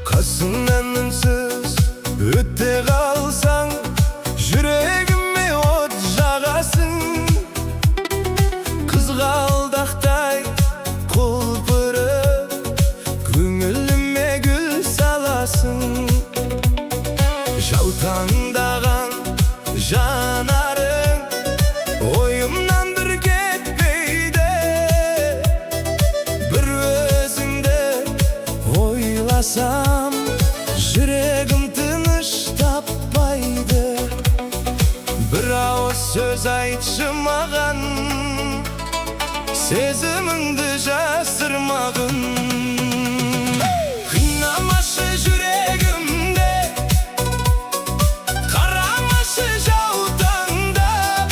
Kasından ünsüz ötte kalsan, yüreğime ot жағасың. Kızgaldaqтай kulpırıp көңіліме gül salasың. Жаутаңдаған жанарың ойымнан бір кетпейді. Бір өзіңді ойласам, жүрегім тыныш таппайды. Bir ауыз сөз айтшы маған, сезіміңді жасырмағын. Қинамашы жүрегімді, қарамашы жаутаңдап.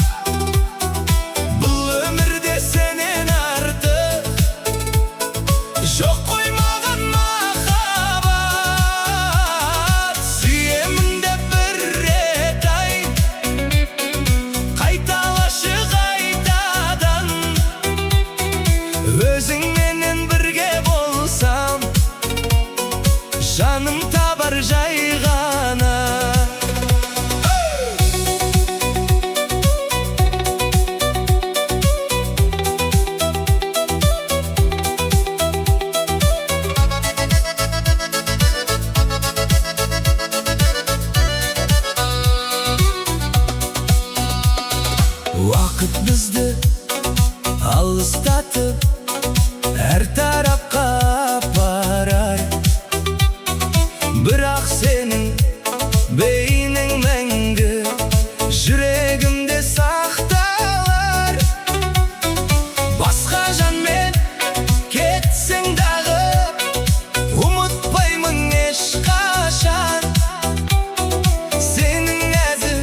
Бұл өмірде сенен артық жоқ қой маған махаббат. Сүйемін деп бір рет айт, қайталашы қайтадан. Өзіңменен бірге болсам, жаным табар жай ғана. Уақыт бізді алыстатып, әр тарапқа апарар. Бірақ сенің бейнең мәңгі жүрегімде сақталар. Басқа жанмен кетсең дағы, ұмытпаймын ешқашан. Сенің нәзік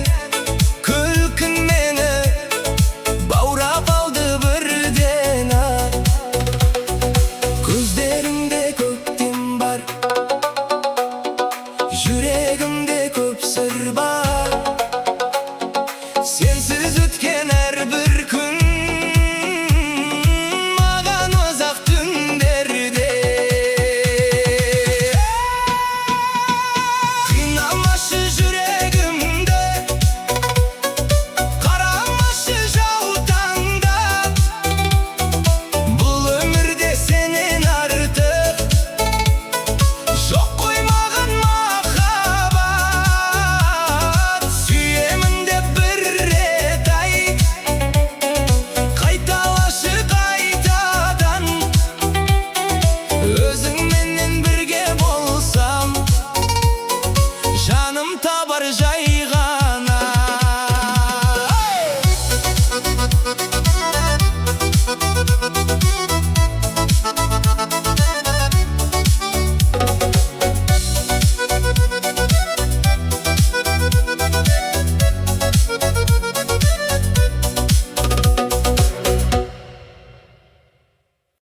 күлкің мені баурап алды бірден-ақ. Көздеріңде көктем бар, жүрегімде көп сыр бар. Сенсіз өткен әрбір күн маған ұзақ түндерде. Қинамашы жүрегімді, қарамашы жаутаңдап. Бұл өмірде сенен артық жоқ қой маған махаббат. Сүйемін деп бір рет айт, қайталашы қайтадан. Өзіңменен бірге болсам, жаным табар жай